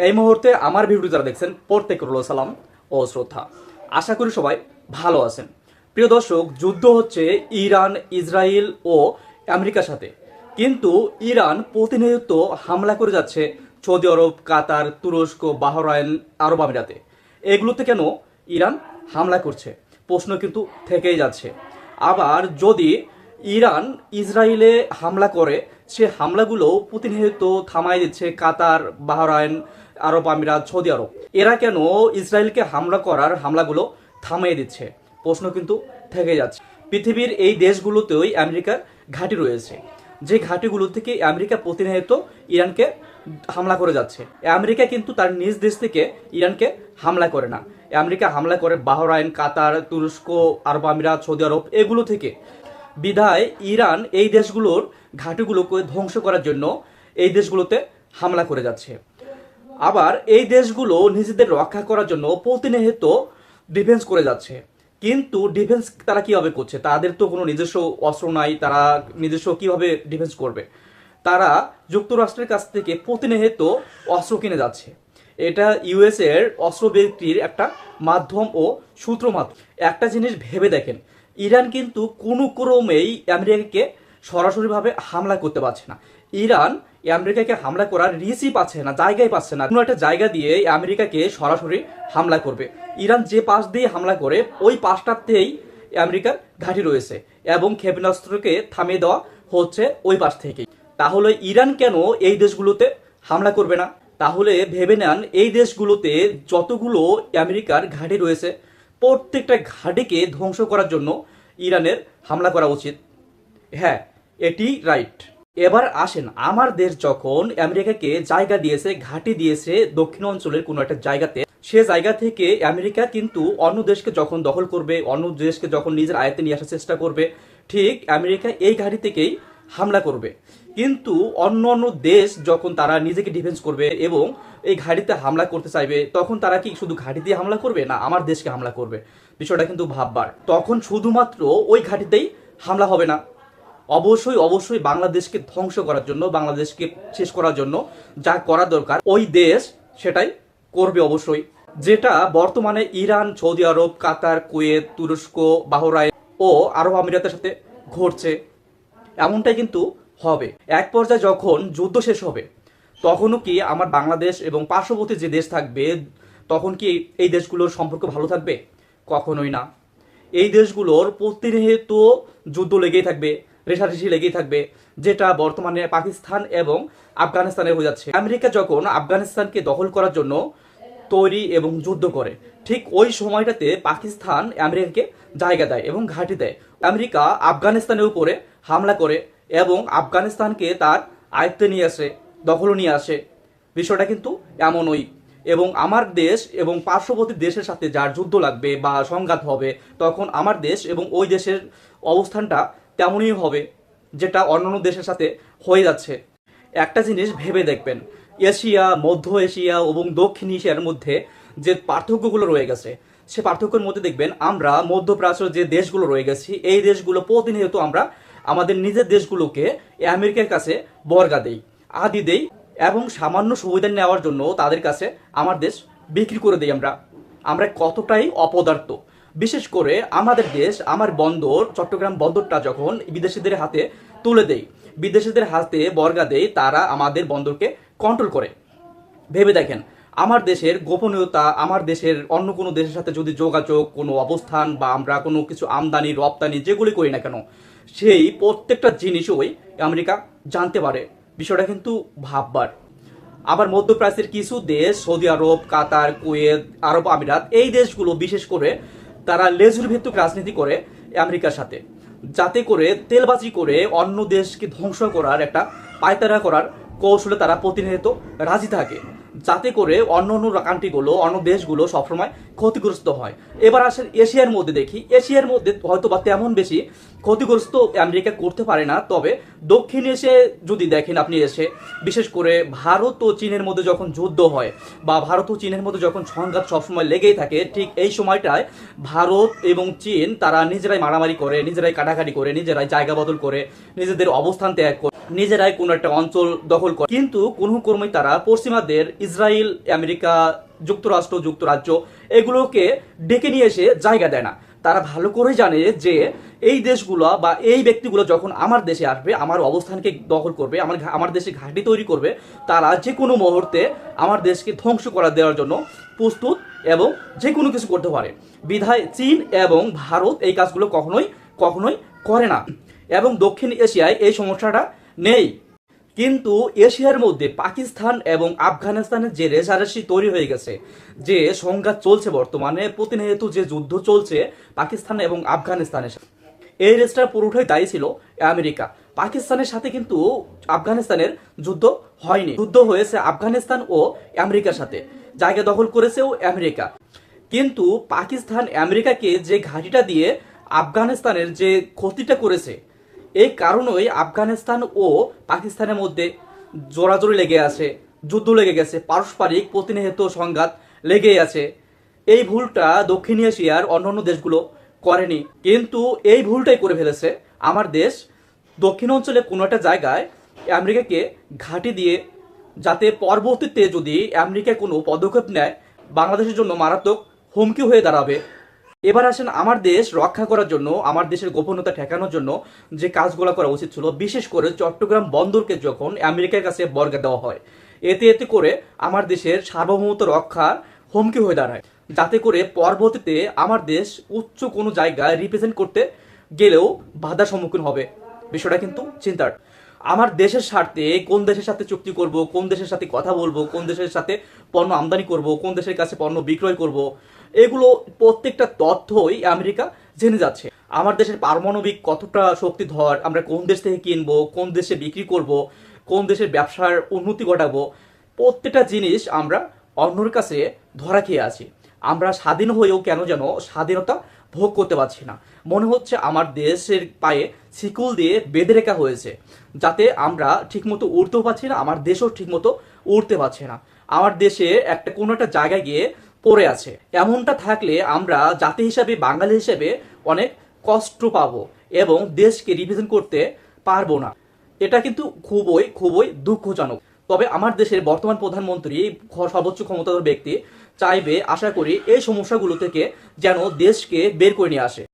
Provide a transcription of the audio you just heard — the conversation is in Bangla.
এই মুহূর্তে আমার ভিডিও যারা দেখছেন প্রত্যেক রইল সালাম ও শ্রদ্ধা। আশা করি সবাই ভালো আছেন। প্রিয় দর্শক, যুদ্ধ হচ্ছে ইরান, ইসরায়েল ও আমেরিকার সাথে। কিন্তু ইরান প্রতিনিয়ত হামলা করে যাচ্ছে সৌদি আরব, কাতার, তুরস্ক, বাহরাইন, আরব আমিরাতে। এগুলোতে কেন ইরান হামলা করছে প্রশ্ন কিন্তু থেকেই যাচ্ছে। আবার যদি ইরান ইসরায়েলে হামলা করে, সে হামলাগুলো প্রতিনিয়ত থামাই দিচ্ছে কাতার, বাহরাইন, আরব আমিরাত, সৌদি আরব। এরা কেন ইসরায়েলকে হামলা করার হামলাগুলো থামিয়ে দিচ্ছে প্রশ্ন কিন্তু থেকে যাচ্ছে। পৃথিবীর এই দেশগুলোতেই আমেরিকার ঘাঁটি রয়েছে, যে ঘাঁটিগুলো থেকে আমেরিকা প্রতিনিয়ত ইরানকে হামলা করে যাচ্ছে। আমেরিকা কিন্তু তার নিজ দেশ থেকে ইরানকে হামলা করে না, আমেরিকা হামলা করে বাহরাইন, কাতার, তুরস্ক, আরব আমিরাত, সৌদি আরব এগুলো থেকে। বিধায় ইরান এই দেশগুলোর ঘাঁটিগুলোকে ধ্বংস করার জন্য এই দেশগুলোতে হামলা করে যাচ্ছে। আবার এই দেশগুলো নিজেদের রক্ষা করার জন্য প্রতিনিয়ত ডিফেন্স করে যাচ্ছে। কিন্তু ডিফেন্স তারা কিভাবে করছে? তাদের তো কোনো নিজস্ব অস্ত্র নাই, তারা নিজস্ব কিভাবে ডিফেন্স করবে? তারা যুক্তরাষ্ট্রের কাছ থেকে প্রতিনিয়ত অস্ত্র কিনে যাচ্ছে। এটা ইউএস এর অস্ত্র বিক্রির একটা মাধ্যম ও সূত্র মাত্র। একটা জিনিস ভেবে দেখেন, ইরান কিন্তু কোনো ক্রমেই আমেরিকাকে সরাসরিভাবে হামলা করতে পারছে না। ইরান আমেরিকাকে হামলা করার রিসই পাচ্ছে না, জায়গায় পাচ্ছে না। কোনো একটা জায়গা দিয়ে আমেরিকাকে সরাসরি হামলা করবে। ইরান যে পাশ দিয়ে হামলা করে ওই পাশটাতেই আমেরিকার ঘাঁটি রয়েছে এবং ক্ষেপণাস্ত্রকে থামিয়ে দেওয়া হচ্ছে ওই পাশ থেকেই। তাহলে ইরান কেন এই দেশগুলোতে হামলা করবে না? তাহলে ভেবে নেন, এই দেশগুলোতে যতগুলো আমেরিকার ঘাঁটি রয়েছে প্রত্যেকটা ঘাঁটিকে ধ্বংস করার জন্য ইরানের হামলা করা উচিত। হ্যাঁ, এটি রাইট। এবার আসেন, আমার দেশ যখন আমেরিকাকে জায়গা দিয়েছে, ঘাঁটি দিয়েছে দক্ষিণ অঞ্চলের কোনো একটা জায়গাতে, সে জায়গা থেকে আমেরিকা কিন্তু অন্য দেশকে যখন দখল করবে, অন্য দেশকে যখন নিজের আয়ত্তে নিয়ে আসার চেষ্টা করবে, ঠিক আমেরিকা এই ঘাঁটি থেকেই হামলা করবে। কিন্তু অন্য অন্য দেশ যখন তারা নিজেকে ডিফেন্স করবে এবং এই ঘাঁটিতে হামলা করতে চাইবে, তখন তারা কি শুধু ঘাঁটি দিয়ে হামলা করবে, না আমার দেশকে হামলা করবে? বিষয়টা কিন্তু ভাববার। তখন শুধুমাত্র ওই ঘাঁটিতেই হামলা হবে না, অবশ্যই অবশ্যই বাংলাদেশকে ধ্বংস করার জন্য, বাংলাদেশকে শেষ করার জন্য যা করা দরকার ওই দেশ সেটাই করবে অবশ্যই। যেটা বর্তমানে ইরান, সৌদি আরব, কাতার, কুয়েত, তুরস্ক, বাহরাইন ও আরব আমিরাতের সাথে ঘটছে, এমনটাই কিন্তু হবে। এক পর্যায়ে যখন যুদ্ধ শেষ হবে, তখনও কি আমার বাংলাদেশ এবং পার্শ্ববর্তী যে দেশ থাকবে, তখন কি এই দেশগুলোর সম্পর্ক ভালো থাকবে? কখনোই না। এই দেশগুলোর প্রতিনিয়ত যুদ্ধ লেগেই থাকবে, রেষারেষি লেগেই থাকবে, যেটা বর্তমানে পাকিস্তান এবং আফগানিস্তানে হয়ে যাচ্ছে। আমেরিকা যখন আফগানিস্তানকে দখল করার জন্য তৈরি এবং যুদ্ধ করে, ঠিক ওই সময়টাতে পাকিস্তান আমেরিকাকে জায়গা দেয় এবং ঘাঁটি দেয়। আমেরিকা আফগানিস্তানের উপরে হামলা করে এবং আফগানিস্তানকে তার আয়ত্তে নিয়ে আসে, দখল নিয়ে আসে। বিষয়টা কিন্তু এমনই। এবং আমার দেশ এবং পার্শ্ববর্তী দেশের সাথে যার যুদ্ধ লাগবে বা সংঘাত হবে, তখন আমার দেশ এবং ওই দেশের অবস্থানটা তেমনই হবে, যেটা অন্যান্য দেশের সাথে হয়ে যাচ্ছে। একটা জিনিস ভেবে দেখবেন, এশিয়া, মধ্য এশিয়া এবং দক্ষিণ এশিয়ার মধ্যে যে পার্থক্যগুলো রয়ে গেছে, সে পার্থক্যের মধ্যে দেখবেন আমরা মধ্যপ্রাচ্যের যে দেশগুলো রয়ে গেছি, এই দেশগুলো প্রতিনিয়ত আমরা আমাদের নিজের দেশগুলোকে আমেরিকার কাছে বর্গা দেই, আদি দেই এবং সামান্য সুবিধা নেওয়ার জন্য তাদের কাছে আমার দেশ বিক্রি করে দিই। আমরা কতটাই অপদার্থ। বিশেষ করে আমাদের দেশ, আমার বন্দর, চট্টগ্রাম বন্দরটা যখন বিদেশিদের হাতে তুলে দেই, বিদেশিদের হাতে বর্গা দেই, তারা আমাদের বন্দরকে কন্ট্রোল করে। ভেবে দেখেন, আমার দেশের গোপনীয়তা, আমার দেশের অন্য কোনো দেশের সাথে যদি যোগাযোগ, কোনো অবস্থান বা আমরা কোনো কিছু আমদানি রপ্তানি যেগুলি করি না কেন, সেই প্রত্যেকটা জিনিসই আমেরিকা জানতে পারে। বিষয়টা কিন্তু ভাববার। আবার মধ্যপ্রাচ্যের কিছু দেশ, সৌদি আরব, কাতার, কুয়েত, আরব আমিরাত, এই দেশগুলো বিশেষ করে তারা লেজুর ভিত্তিক রাজনীতি করে আমেরিকার সাথে, যাতে করে তেলবাজি করে অন্য দেশকে ধ্বংস করার একটা পায়তারা করার কৌশলে তারা প্রতিনিয়ত রাজি থাকে, যাতে করে অন্য অন্য কান্ট্রিগুলো, অন্য দেশগুলো সবসময় ক্ষতিগ্রস্ত হয়। এবার আসেন এশিয়ার মধ্যে দেখি, এশিয়ার মধ্যে হয়তো বা তেমন বেশি ক্ষতিগ্রস্ত আমেরিকা করতে পারে না। তবে দক্ষিণ এশিয়ায় যদি দেখেন আপনি, এসে বিশেষ করে ভারত ও চীনের মধ্যে যখন যুদ্ধ হয় বা ভারত ও চীনের মধ্যে যখন সংঘাত সবসময় লেগেই থাকে, ঠিক এই সময়টায় ভারত এবং চীন তারা নিজেরাই মারামারি করে, নিজেরাই কাটাকাটি করে, নিজেরাই জায়গা বদল করে, নিজেদের অবস্থান ত্যাগ করে, নিজেরাই কোনো একটা অঞ্চল দখল করে। কিন্তু কোনো ক্রমেই তারা পশ্চিমাদের ইসরায়েল, আমেরিকা, যুক্তরাষ্ট্র, যুক্তরাজ্য এগুলোকে ডেকে নিয়ে এসে জায়গা দেয় না। তারা ভালো করে জানে যে এই দেশগুলো বা এই ব্যক্তিগুলো যখন আমার দেশে আসবে, আমার অবস্থানকে দখল করবে, আমার দেশে ঘাঁটি তৈরি করবে, তারা যে কোনো মুহূর্তে আমার দেশকে ধ্বংস করা দেওয়ার জন্য প্রস্তুত এবং যে কোনো কিছু করতে পারে। বিধায় চীন এবং ভারত এই কাজগুলো কখনোই কখনোই করে না, এবং দক্ষিণ এশিয়ায় এই সমস্যাটা নেই। কিন্তু এশিয়ার মধ্যে পাকিস্তান এবং আফগানিস্তানের যে রেষারেষি তৈরি হয়ে গেছে, যে সংঘাত চলছে বর্তমানে, প্রতিনিয়ত যে যুদ্ধ চলছে পাকিস্তান এবং আফগানিস্তানের সাথে, এই রেসটার পুরোটাই দায়ী ছিল আমেরিকা। পাকিস্তানের সাথে কিন্তু আফগানিস্তানের যুদ্ধ হয়নি, যুদ্ধ হয়েছে আফগানিস্তান ও আমেরিকার সাথে, জায়গা দখল করেছেও আমেরিকা। কিন্তু পাকিস্তান আমেরিকাকে যে ঘাঁটিটা দিয়ে আফগানিস্তানের যে ক্ষতিটা করেছে, এই কারণেই আফগানিস্তান ও পাকিস্তানের মধ্যে জোরাজোরি লেগে আছে, যুদ্ধ লেগে গেছে, পারস্পরিক প্রতিনিয়ত সংঘাত লেগেই আছে। এই ভুলটা দক্ষিণ এশিয়ার অন্যান্য দেশগুলো করেনি, কিন্তু এই ভুলটাই করে ফেলেছে আমার দেশ। দক্ষিণ অঞ্চলে কোনো একটা জায়গায় আমেরিকাকে ঘাঁটি দিয়ে, যাতে পরবর্তীতে যদি আমেরিকা কোনো পদক্ষেপ নেয় বাংলাদেশের জন্য মারাত্মক হুমকি হয়ে দাঁড়াবে। এবার আসেন আমার দেশ রক্ষা করার জন্য, আমার দেশের গোপনীয়তা ঠেকানোর জন্য যে কাজগুলো করা উচিত ছিল, বিশেষ করে চট্টগ্রাম বন্দরকে যখন আমেরিকার কাছে বর্গা দেওয়া হয়, এতে এতে করে আমার দেশের সার্বভৌমত্ব রক্ষার হুমকি হয়ে দাঁড়ায়, যাতে করে পরবর্তীতে আমার দেশ উচ্চ কোনো জায়গায় রিপ্রেজেন্ট করতে গেলেও বাধার সম্মুখীন হবে। বিষয়টা কিন্তু চিন্তার। আমার দেশের স্বার্থে কোন দেশের সাথে চুক্তি করব, কোন দেশের সাথে কথা বলবো, কোন দেশের সাথে পণ্য আমদানি করব, কোন দেশের কাছে পণ্য বিক্রয় করব, এগুলো প্রত্যেকটা তথ্যই আমেরিকা জেনে যাচ্ছে। আমার দেশের পারমাণবিক কতটা শক্তিধর, আমরা কোন দেশ থেকে কিনবো, কোন দেশে বিক্রি করব, কোন দেশের ব্যবসার উন্নতি ঘটাবো, প্রত্যেকটা জিনিস আমরা অন্যর কাছে ধরা খেয়ে আছি। আমরা স্বাধীন হয়েও কেন যেন স্বাধীনতা ভোগ করতে পারছি না। মনে হচ্ছে আমার দেশের পায়ে শিকল দিয়ে বেঁধে রাখা হয়েছে, যাতে আমরা ঠিকমতো উড়তেও পারছি না, আমার দেশও ঠিকমতো উড়তে পারছে না। আমার দেশে একটা কোনো একটা জায়গায় গিয়ে পড়ে আছে। এমনটা থাকলে আমরা জাতি হিসাবে, বাঙালি হিসেবে অনেক কষ্ট পাবো এবং দেশকে রিপ্রেজেন্ট করতে পারবো না। এটা কিন্তু খুবই খুবই দুঃখজনক। তবে আমার দেশের বর্তমান প্রধানমন্ত্রী, সর্বোচ্চ ক্ষমতাধর ব্যক্তি, চাইবে, আশা করি, এই সমস্যাগুলো থেকে যেন দেশকে বের করে নিয়ে আসে।